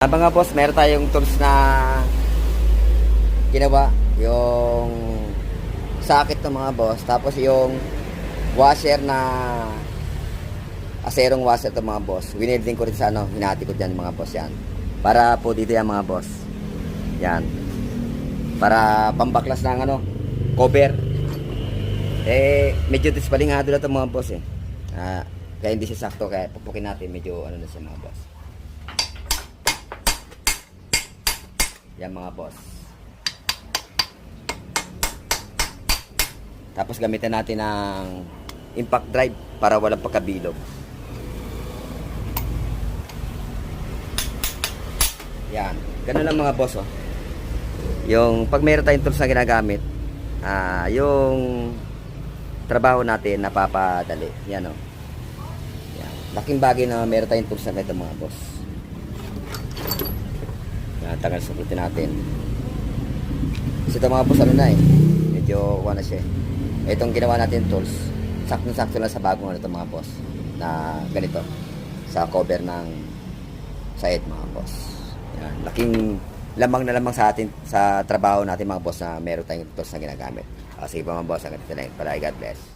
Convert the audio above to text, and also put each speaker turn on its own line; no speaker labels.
Mga boss, meron tayong tools na ginawa. Yung socket ng mga boss. Tapos yung washer na aserong washer ito mga boss. Winelding ko rin sa ano, hinati ko dyan mga boss yan. Para po dito yan mga boss. Yan. Para pambaklas ng ano, cover. Medyo disbalingado na ito mga boss eh. Kaya hindi siya sakto. Kaya pupukin natin medyo ano na siya mga boss. Yan mga boss. Tapos gamitan natin ng impact drive para walang pagkabilog. Yan. Ganun lang mga boss oh. Yung pag meron tayong tools na ginagamit, yung trabaho natin napapadali. Yan oh. Yan. Laking bagay na meron tayong tools na ito mga boss. Tagal sukutin natin. Kasi ito mga boss ano na eh. Medyo na siya eh. Itong ginawa natin tools, sakto-sakto lang sa bagong ano ito mga boss. Na ganito. Sa cover ng side mga boss. Yan. Laking lamang na lamang sa atin sa trabaho natin mga boss na meron tayong tools na ginagamit. Sige pa mga boss, hanggang dito na yun. God bless.